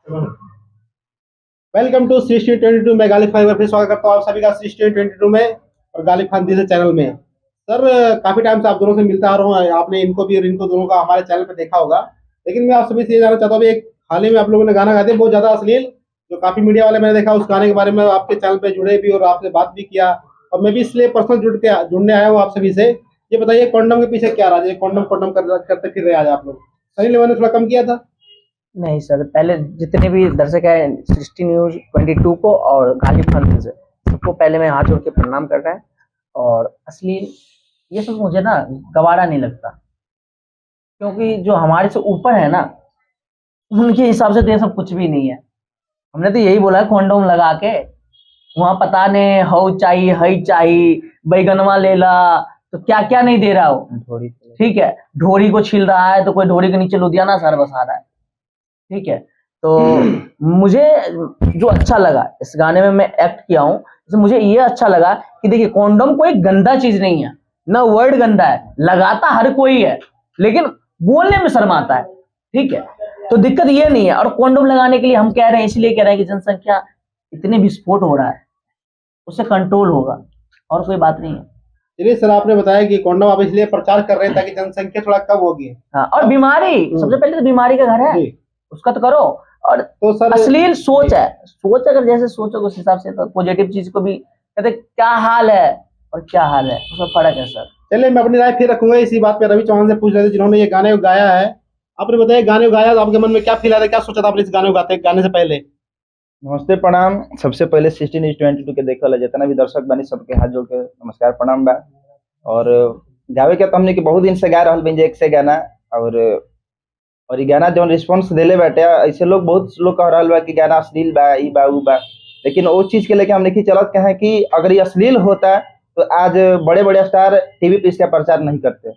Welcome to सृष्टि 22। मैं गालिब खान फिर स्वागत करता हूँ आप सभी का सृष्टि 22 में और गालिब खान दिल चैनल में। सर, काफी टाइम से आप दोनों से मिलता आ रहा हूँ, आपने इनको भी और इनको दोनों का हमारे चैनल पे देखा होगा। लेकिन मैं आप सभी से ये जानना चाहता हूँ, एक हाल ही में आप लोगों ने गाना गाते बहुत ज्यादा अश्लील, जो काफी मीडिया वाले मैंने देखा, उस गाने के बारे में आपके चैनल पे जुड़े भी और आपसे बात भी किया। और मैं भी इसलिए पर्सनल जुड़ने आया हूँ आप सभी से। ये बताइए, कॉन्डम के पीछे क्या राज है? कॉन्डम कॉन्डम करते फिर रहे आज आप लोग। सनी लियोन ने थोड़ा कम किया था। नहीं सर, पहले जितने भी दर्शक है 60 न्यूज 22 को और गालिब खान से सबको पहले मैं हाथ जोड़ के प्रणाम कर रहा है। और असली ये सब मुझे ना गवारा नहीं लगता, क्योंकि जो हमारे से ऊपर है ना, उनके हिसाब से तो ये सब कुछ भी नहीं है। हमने तो यही बोला है, कॉन्डोम लगा के वहां पता नहीं हऊ चाहिए हई चाहिए बैगनवा ले ला, तो क्या क्या नहीं दे रहा हो। ठीक है, ढोरी को छील रहा है तो कोई ढोरी के नीचे लुधियाना सर बसा रहा है। ठीक है, तो मुझे जो अच्छा लगा इस गाने में मैं एक्ट किया हूँ, तो मुझे ये अच्छा लगा कि देखिए, कॉन्डोम कोई गंदा चीज नहीं है, ना वर्ड गंदा है, लगाता हर कोई है, लेकिन बोलने में शर्माता है। ठीक है, तो दिक्कत ये नहीं है। और कॉन्डोम लगाने के लिए हम कह रहे हैं, इसलिए कह रहे हैं कि जनसंख्या इतने विस्फोट हो रहा है, उससे कंट्रोल होगा, और कोई बात नहीं है। चलिए सर, आपने बताया कि कॉन्डम आप इसलिए प्रचार कर रहे हैं ताकि जनसंख्या थोड़ा कम होगी। हाँ, और बीमारी, सबसे पहले तो बीमारी का घर है, उसका तो करो। और तो सर, अश्लील सोच है, सोच अगर जैसे सोचो उस हिसाब से, तो पॉजिटिव चीज को भी कहते क्या हाल है और क्या हाल है, उसका फर्क है सर। चलिए, मैं अपनी राय फिर रखूंगा इसी बात पे। रवि चौहान से पूछ रहे थे जिन्होंने ये गाने को गाया है। आपने बताया गाने को गाया तो आपके मन में क्या फील आया था, क्या सोचा था आपने इस गाने को गाने से पहले? नमस्ते प्रणाम। सबसे पहले 16 न्यूज 22 के देखल है जितना भी दर्शक बनी सबके हाथ जोड़ के नमस्कार प्रणाम बा। और गावे के तो हमने कि बहुत दिन से गा रहल बन एक से गाना, और ये गाना जो रिस्पांस देले बैठे, ऐसे लोग बहुत लोग कह रहा बा कि गाना अश्लील बा, ई बा ऊ बा, लेकिन वो चीज के लेके हम नहीं चलत कहें कि अगर ये अश्लील होता तो आज बड़े बड़े स्टार टीवी पे इसका प्रचार नहीं करते।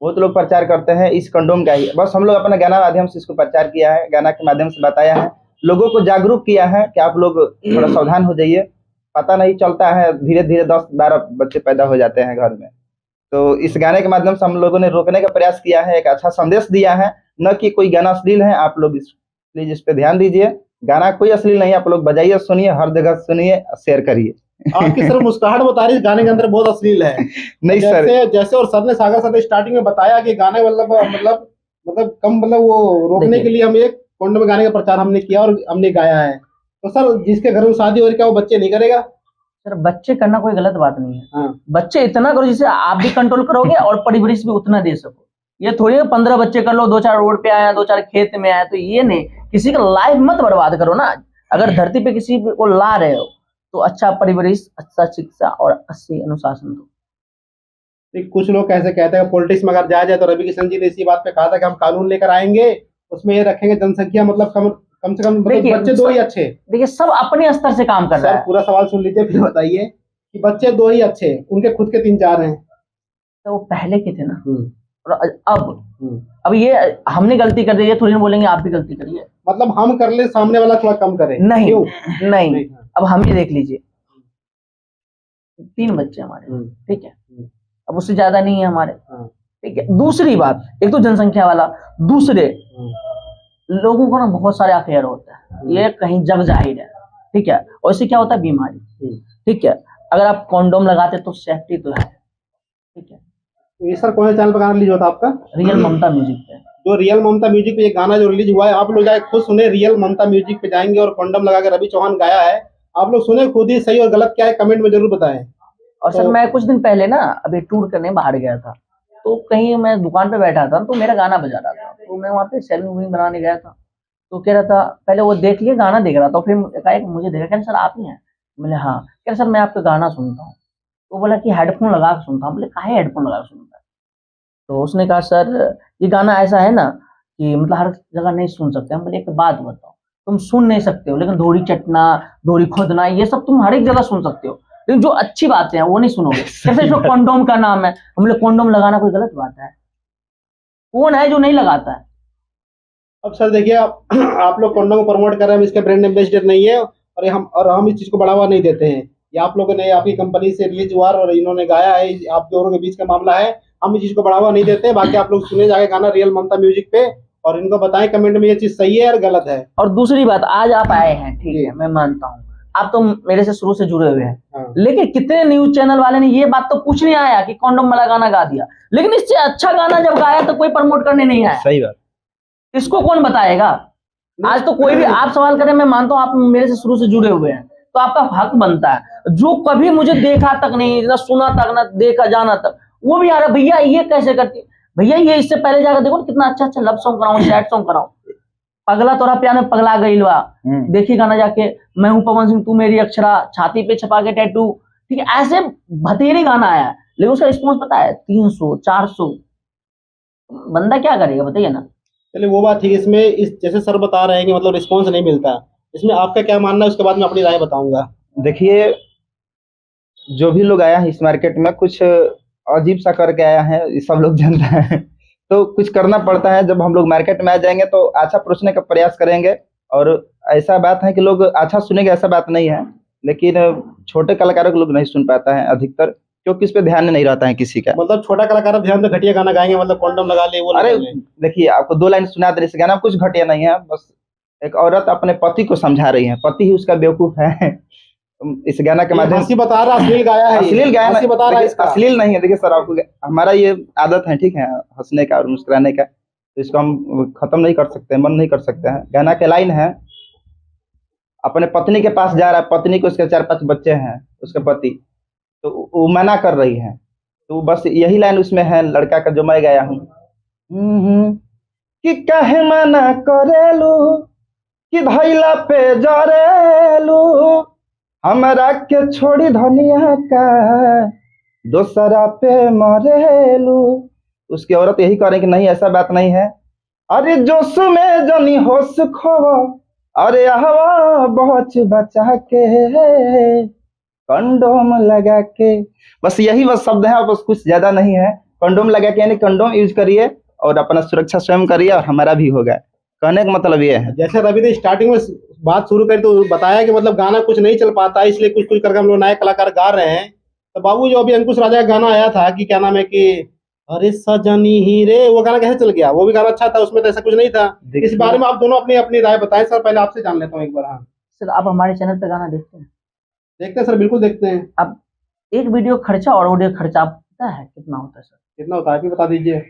बहुत लोग प्रचार करते हैं इस कंडोम का ही, बस हम लोग अपने गाना माध्यम से इसको प्रचार किया है, गाना के माध्यम से बताया है, लोगों को जागरूक किया है कि आप लोग थोड़ा सावधान हो जाइए। पता नहीं चलता है, धीरे धीरे 10-12 बच्चे पैदा हो जाते हैं घर में। तो इस गाने के माध्यम से हम लोगों ने रोकने का प्रयास किया है, एक अच्छा संदेश दिया है, न कि कोई गाना अश्लील है। आप लोग प्लीज इस पे ध्यान दीजिए, गाना कोई अश्लील नहीं है। आप लोग बजाइए, सुनिए, हर जगह सुनिए, शेयर करिए। आपकी सर मुस्कुराहट बता रही है गाने के अंदर बहुत अश्लील है। नहीं सर, जैसे और सर ने सागर सर स्टार्टिंग में बताया कि गाने मतलब वो रोकने के लिए हम एक कॉन्डम गाने का प्रचार हमने किया और हमने गाया है। तो सर, जिसके घर में शादी हो रही, क्या वो बच्चे नहीं करेगा? सर, बच्चे करना कोई गलत बात नहीं है। हाँ। बच्चे इतना करो जिससे आप भी कंट्रोल करोगे और परवरिश भी उतना दे सको। ये थोड़ी 15 बच्चे कर लो, 2-4 रोड पे आया, 2-4 खेत में आया, तो ये नहीं, किसी का लाइफ मत बर्बाद करो ना। अगर धरती पे किसी को ला रहे हो तो अच्छा परवरिश, अच्छा शिक्षा और अच्छी अनुशासन दो। कुछ लोग कैसे कहते हैं पॉलिटिक्स में अगर जाया जाए तो रवि किशन जी ने इसी बात पे कहा था कि हम कानून लेकर आएंगे, उसमें ये रखेंगे जनसंख्या मतलब कम से कम बच्चे 2 ही अच्छे। देखिए, सब अपने स्तर से काम कर रहा है। पूरा सवाल सुन लीजिए फिर बताइए कि बच्चे 2 ही अच्छे, उनके खुद के 3-4 हैं। तो वो पहले के थे ना, और अब ये हमने गलती कर दी, ये थोड़ी ना बोलेंगे आप भी गलती करिए। मतलब हम कर ले, सामने वाला थोड़ा कम करे? नहीं। अब हम ये देख लीजिए, 3 बच्चे हमारे, ठीक है, अब उससे ज्यादा नहीं है हमारे। ठीक है, दूसरी बात, एक तो जनसंख्या वाला, दूसरे लोगों को ना बहुत सारे अफेयर होते हैं, ये कहीं जग जाहिर है। ठीक है, और इससे क्या होता है, बीमारी। ठीक है, अगर आप कॉन्डोम लगाते तो सेफ्टी तो है। ठीक है, तो ये सर कौन से चैनल पर गाना रिलीज होता है आपका? रियल ममता म्यूजिक पे। जो रियल ममता म्यूजिक पे ये गाना जो रिलीज हुआ है, आप लोग जाए खुद सुने, रियल ममता म्यूजिक पे जाएंगे और कॉन्डम लगा के रवि चौहान गाया है, आप लोग सुने खुद ही, सही और गलत क्या है कमेंट में जरूर बताएं। और सर, मैं कुछ दिन पहले ना अभी टूर करने बाहर गया था, तो कहीं मैं दुकान पे बैठा था तो मेरा गाना बजा रहा था, तो मैं वहाँ पे सेल्फी बनाने गया था, तो कह रहा था, पहले वो देख लिया, गाना देख रहा था, फिर एकाएक मुझे देखा, कह रहा सर आप ही हैं? मैंने हाँ। कह रहा सर मैं आपका गाना सुनता हूँ। तो बोला कि हेडफोन लगा के सुनता हूँ। बोले काहे हेडफोन लगा के सुनता है? तो उसने कहा सर ये गाना ऐसा है ना कि मतलब हर जगह नहीं सुन सकते। हम बोले एक बात बताओ, तुम सुन नहीं सकते हो, लेकिन धोरी चटना, धोरी खोदना, ये सब तुम हर एक जगह सुन सकते हो, लेकिन जो अच्छी बातें हैं वो नहीं सुनोगे। कैसे? इसमें कॉन्डोम का नाम है। हम लोग कॉन्डोम लगाना कोई गलत बात है? कौन है जो नहीं लगाता है? अब सर देखिए, आप लोग कॉन्डोम को प्रमोट कर रहे हैं, हम इसके ब्रांड एम्बेसडर नहीं है, और हम इस चीज को बढ़ावा नहीं देते हैं। ये आप लोगों ने, आपकी कंपनी से रिलीज हुआ और इन्होंने गाया है, आप दोनों के बीच का मामला है, हम इस चीज को बढ़ावा नहीं देते। बाकी आप लोग सुने जाके गाना रियल ममता म्यूजिक पे, और इनको बताएं कमेंट में ये चीज सही है या गलत है। और दूसरी बात, आज आप आए हैं, ठीक है, मैं मानता हूँ आप तो मेरे से शुरू से जुड़े हुए हैं, हाँ। लेकिन कितने न्यूज चैनल वाले ने ये बात तो पूछ नहीं आया कि कॉन्डोम वाला गाना गा दिया, लेकिन इससे अच्छा गाना जब गाया तो कोई प्रमोट करने नहीं आया। सही बात। इसको कौन बताएगा? आज तो कोई भी आप सवाल करें, मैं मानता हूँ आप मेरे से शुरू से जुड़े हुए हैं, तो आपका हक बनता है। जो कभी मुझे देखा तक नहीं, ना सुना तक, ना देखा जाना तक, वो भी आ रहा भैया ये कैसे करती, भैया ये इससे पहले जाकर देखो कितना अच्छा अच्छा लव सॉन्ग कराऊं, सैड सॉन्ग कराऊं, पगला तोरा प्यार में पगला गई लवा, देखिए गाना जाके, मैं हूं पवन सिंह तू मेरी अक्षरा, छाती पे छपा के टैटू, ठीक है, ऐसे भतेरे गाना आया, लेकिन उसका रिस्पॉन्स पता है 300 400। बंदा क्या करेगा बताइए ना। चलिए वो बात ठीक है। इसमें इस जैसे सर बता रहे हैं कि मतलब रिस्पॉन्स नहीं मिलता, इसमें आपका क्या मानना है, उसके बाद मैं अपनी राय बताऊंगा। देखिए, जो भी लोग आया है इस मार्केट में कुछ अजीब सा करके आया है, ये सब लोग जानते हैं। तो कुछ करना पड़ता है। जब हम लोग मार्केट में आ जाएंगे तो अच्छा परोसने का प्रयास करेंगे, और ऐसा बात है कि लोग अच्छा सुनेंगे ऐसा बात नहीं है, लेकिन छोटे कलाकारों को लोग नहीं सुन पाता है अधिकतर, क्योंकि इस पे ध्यान नहीं रहता है किसी का। मतलब छोटा कलाकार ध्यान से घटिया गाना गाएंगे, मतलब कॉन्डम लगा ले वो अरे लगा ले। देखिए, आपको 2 लाइन सुना दे, इस गाना में कुछ घटिया नहीं है, बस एक औरत अपने पति को समझा रही है, पति ही उसका बेवकूफ है। इस गाना के माध्यम हंसी बता रहा, अश्लील गाया है ये। अश्लील गाया हंसी बता रहा है देखिए, इसका। अश्लील नहीं है। देखिए सर, आपको हमारा ये आदत है, ठीक है, हंसने का और मुस्कुराने का, तो इसको हम खत्म नहीं कर सकते, मन नहीं कर सकते हैं। गाना के लाइन है, अपने पत्नी के पास जा रहा है, पत्नी को उसके 4-5 बच्चे हैं, उसके पति, तो वो मना कर रही है, तो बस यही लाइन उसमें है लड़का का जो मैं गाया हूँ, कि काहे मना करेलू कि धैला पे जरेलू, हमरा के छोड़ी धनिया का दोसरा पे मरेलू। उसकी औरत यही कह रही कि नहीं ऐसा बात नहीं है, अरे जोश में जनी होश खोवा, अरे हवा बहुत बचा के कंडोम लगा के, बस यही बस शब्द है, बस कुछ ज्यादा नहीं है। कंडोम लगा के यानी कंडोम यूज करिए और अपना सुरक्षा स्वयं करिए, और हमारा भी होगा, कहने का मतलब ये है। जैसे रवि ने स्टार्टिंग में बात शुरू करी तो बताया कि मतलब गाना कुछ नहीं चल पाता, इसलिए कुछ कुछ करके हम लोग नए कलाकार गा रहे हैं। तो बाबू जो अभी अंकुश राजा का गाना आया था कि क्या नाम है कि अरे सजनी ही रे, वो गाना कैसे चल गया? वो भी गाना अच्छा था, उसमें तो ऐसा कुछ नहीं था। इस बारे में आप दोनों अपनी अपनी राय बताएं। सर पहले आपसे जान लेता हूँ एक बार। हाँ सर, आप हमारे चैनल पे गाना देखते हैं? देखते हैं सर, बिल्कुल देखते हैं। अब एक वीडियो खर्चा और ऑडियो खर्चा आप पता है कितना होता है सर? कितना होता है, आप भी बता दीजिए।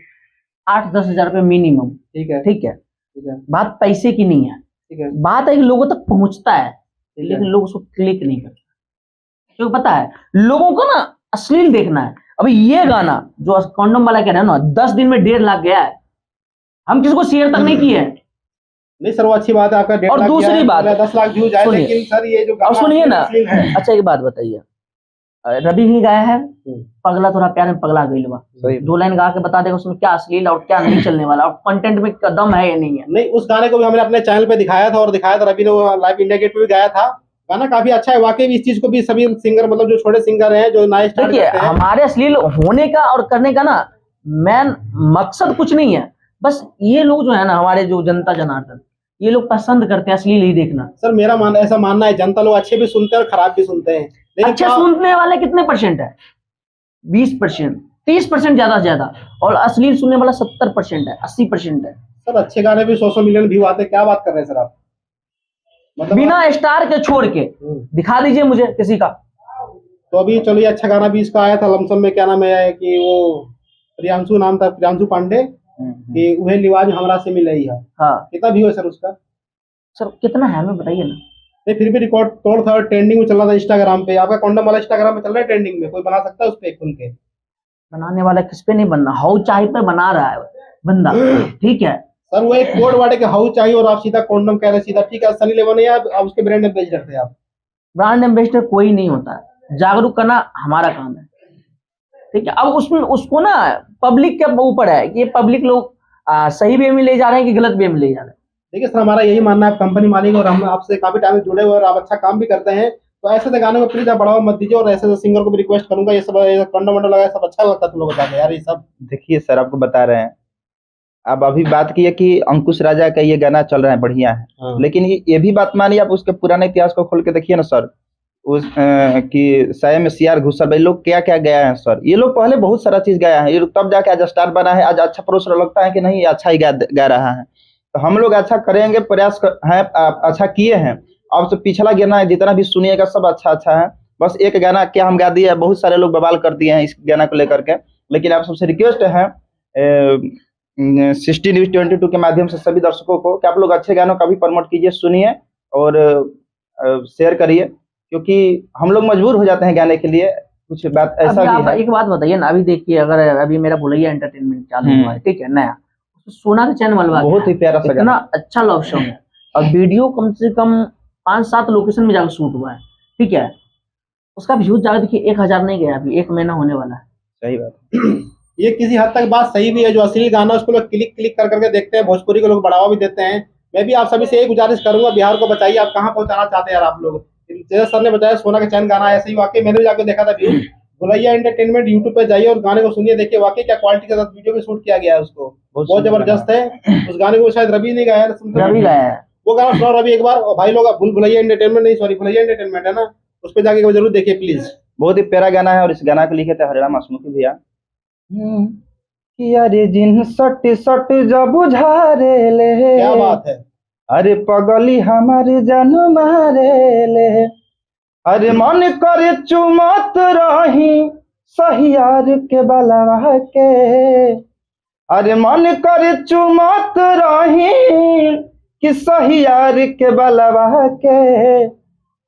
8-10 हजार रुपये मिनिमम। ठीक है, ठीक है, ठीक है, बात पैसे की नहीं है, ठीक है, बात है कि लोगों तक पहुंचता है, ठीक है। लेकिन लोग उसको क्लिक नहीं करते, क्योंकि पता है लोगों को ना अश्लील देखना है। अभी ये गाना जो कॉन्डोम वाला कह रहे हैं ना, 10 दिन में 1.5 लाख गया है, हम किसी को शेयर तक नहीं किए हैं। नहीं सर, वो अच्छी बात है आपका 1.5 और लाख दूसरी गया है, बात, 10 लाख व्यूज आए, सुनिए। लेकिन सर ये जो और गाना सुनिए ना, अश्लील है। अच्छा एक बात बताइए, रवि ही गाया है पगला थोड़ा प्यार में पगला गई लवा, सही 2 लाइन गा के बता देगा उसमें क्या अश्लील और क्या नहीं चलने वाला, और कंटेंट में कदम है या नहीं है। नहीं, उस गाने को भी हमने अपने चैनल पे दिखाया था, और दिखाया था, रवि ने लाइव इंडिया गेट पे भी गाया था। गाना काफी अच्छा है वाकई भी। इस चीज को भी सभी सिंगर, मतलब जो छोटे सिंगर हैं, जो नए स्टार्ट देखिए, करते हैं, हमारे अश्लील होने का और करने का ना मैन मकसद कुछ नहीं है, बस ये लोग जो है ना, हमारे जो जनता जनार्दन, ये लोग पसंद करते हैं अश्लील ही देखना। सर मेरा ऐसा मानना है, जनता लोग अच्छे भी सुनते हैं और खराब भी सुनते हैं, लेकिन अच्छे सुनने वाले कितने परसेंट है? 20%, 30% ज्यादा से ज्यादा, और अश्लील सुनने वाला 70% है, 80% है। सर अच्छे गाने भी 100 मिलियन व्यू आते हैं, क्या बात कर रहे हैं सर आप? मतलब बिना स्टार के छोड़ के दिखा दीजिए मुझे किसी का। तो अभी चलिए, अच्छा गाना भी इसका आया था लमसम में, क्या नाम है कि वो प्रियांशु नाम था, प्रियांशु पांडे, कि वह लिवाज हमरा से मिल रही है। हाँ कितना व्यू है सर उसका? सर कितना है हमें बताइए ना। नहीं, फिर भी रिकॉर्ड तोड़ था, ट्रेंडिंग में चल रहा था इंस्टाग्राम पे। आपका कॉन्डम वाला इंस्टाग्राम पे चल रहा है ट्रेंडिंग में, कोई बना सकता है उस पे खुल के? बनाने वाला किस पे नहीं बनना, हाउ चाहे पे बना रहा है बंदा, ठीक है सर वो एक कोड वर्ड है कि हाउ चाहिए, और आप सीधा कॉन्डम कह रहे, सीधा ठीक है। सनी लेवन है, आप उसके ब्रांड एम्बेसडर थे आप। ब्रांड एम्बेसडर कोई नहीं होता है, जागरूक करना हमारा काम है, ठीक है। अब उसमें उसको ना पब्लिक के ऊपर है कि ये पब्लिक लोग सही वे में ले जा रहे हैं कि गलत वे में ले जा रहे हैं। देखिए सर, हमारा यही मानना है, आप कंपनी मालिक और हम आपसे काफी टाइम से जुड़े हुए और आप अच्छा काम भी करते हैं, तो ऐसे से गानों को प्लीज आप बढ़ावा मत दीजिए। और ऐसे सिंगर को भी रिक्वेस्ट करूंगा, ये सब कंडम वंडम लगा सब अच्छा लगता है तुम लोग बता यार ये सब। देखिए सर, आपको बता रहे हैं, अब अभी बात की है कि अंकुश राजा का ये गाना चल रहा है, बढ़िया है, लेकिन ये भी बात मानिए, आप उसके पुराने इतिहास को खोल के देखिए ना सर, उस कि साये में सियार घुसल भाई, लोग क्या क्या गया है सर। ये लोग पहले बहुत सारा चीज गाया है, ये लोग तब जाके आज स्टार बना है, आज अच्छा प्रोड्यूसर लगता है कि नहीं, अच्छा ही गा रहा है। तो हम लोग अच्छा करेंगे, अच्छा किए हैं। अब तो पिछला गाना जितना भी सुनिएगा सब अच्छा अच्छा है। बस एक गाना क्या हम गा दिए, बहुत सारे लोग बवाल कर दिए हैं इस गाना को लेकर के, लेकिन आप सबसे रिक्वेस्ट है 60 न्यूज 22 के माध्यम से सभी दर्शकों को कि आप लोग अच्छे गानों का भी प्रमोट कीजिए, सुनिए और शेयर करिए, क्योंकि हम लोग मजबूर हो जाते हैं गाने के लिए। कुछ बात ऐसा अभी भी आप है। एक बात बताइए ना, अभी देखिए अगर अभी मेरा भुलैया एंटरटेनमेंट चालू हुआ है, ठीक है, नया, सोना का चैन मलवा बहुत ही प्यारा सा इतना गाना। अच्छा लव सॉन्ग है, और वीडियो कम से कम 5-7 लोकेशन में जाकर शूट हुआ है, ठीक है। उसका व्यूज जाकर देखिए 1000 नहीं गया, अभी 1 महीना होने वाला है। सही बात। ये किसी हद तक बात सही भी है, जो असली गाना उसको लोग क्लिक क्लिक कर करके देखते हैं, भोजपुरी को लोग बढ़ावा भी देते हैं। मैं भी आप सभी से यही गुजारिश करूंगा, बिहार को बचाइए। आप कहाँ पहुंचाना चाहते हैं यार आप लोग। जैसे सर ने बताया सोना का चैन गाना ऐसे ही, वाकई मैंने भी जाकर देखा था व्यूज। भुलैया एंटरटेनमेंट यूट्यूब पे जाइए और गाने को सुनिए, देखिए वाकई क्या क्वालिटी के साथ वीडियो में शूट किया गया है उसको, बहुत जबरदस्त है। उस गाने को शायद रवि ने गाया है, रवि गाया है वो गाना सुनाओ रवि एक बार। और भाई लोग भुलैया एंटरटेनमेंट नहीं, सॉरी भुलैया एंटरटेनमेंट है ना, उस पर जाके जरूर देखिए प्लीज। बहुत ही प्यारा गाना है, और इस गाना को लिखे थे हरिराम हसमुखी भैया। कि अरे जिन सट सट जब बुझारे ले, क्या बात है। अरे पगली हमारे जान मारे ले, अरे मन करे चुमत रही सही यार के बलवा के, अरे मन करे चुमत रही कि सही यार के बलवा के,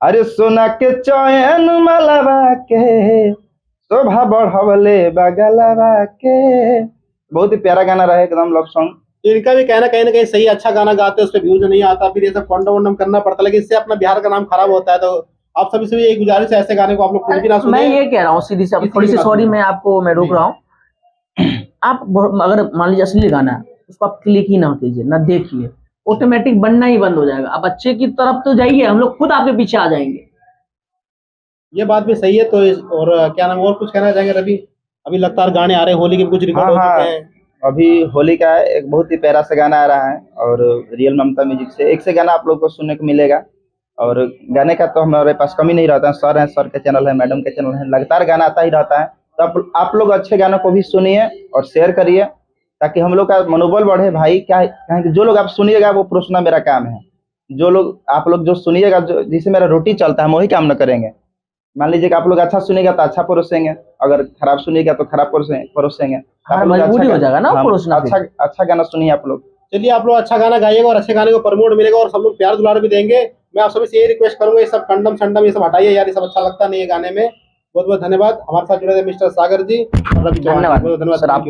अरे सोना के चैन मलवा के शोभा बढ़वले बगलवा के। बहुत ही प्यारा गाना रहा, एकदम लव सॉन्ग। इनका भी कहना कहीं ना कहीं सही, अच्छा गाना गाते हैं, उस पर व्यूज नहीं आता, फिर ये सब कॉन्डम वोंडम करना पड़ता है, लेकिन इससे अपना बिहार का नाम खराब होता है। तो आप सभी से भी एक गुजारिश है, ऐसे गाने को आप लोग खुद भी ना सुने। मैं ये कह रहा हूँ सीधी सी, थोड़ी सी सॉरी मैं आपको मैं रोक रहा हूँ। आप अगर मान लीजिए असली गाना है, उसको आप क्लिक ही ना कीजिए, ना देखिए, ऑटोमेटिक बनना ही बंद हो जाएगा। आप अच्छे की तरफ तो जाइए, हम लोग खुद आपके पीछे आ जाएंगे। ये बात भी सही है। तो और क्या नाम, और कुछ कहना चाहेंगे रवि? अभी लगातार गाने आ रहे हैं, होली के कुछ रिकॉर्ड हो चुके हैं। अभी होली का है, एक बहुत ही प्यारा सा गाना आ रहा है, और रियल ममता म्यूजिक से एक से गाना आप लोग को सुनने को मिलेगा। और गाने का तो हमारे पास कमी नहीं रहता है, सर है, सर का चैनल है, मैडम का चैनल है, लगातार गाना आता ही रहता है। तो आप लोग अच्छे गानों को भी सुनिए और शेयर करिए, ताकि हम लोग का मनोबल बढ़े। भाई क्या है, जो लोग आप सुनिएगा वो परोसना मेरा काम है। जो लोग आप लोग जो सुनिएगा, जो जिससे मेरा रोटी चलता है, हम वही काम न करेंगे। मान लीजिए कि आप लोग अच्छा सुनेगा तो अच्छा परोसेंगे, अगर खराब सुनेगा तो खराब परोसेंगे। आप लोग मजबूरी हो जाएगा ना परोसना। अच्छा गाना सुनिए आप लोग। चलिए आप लोग अच्छा गाना गाइएगा और अच्छे गाने को प्रमोट मिलेगा, और सब लोग प्यार दुलार भी देंगे। मैं आप सभी से ये रिक्वेस्ट करूंगा, ये सब कंडम संडम ये सब हटाइए यार, ये सब अच्छा लगता नहीं है गाने में। बहुत बहुत धन्यवाद। हमारे साथ जुड़े थे मिस्टर सागर जी और रवि चौहान। धन्यवाद सर, आपको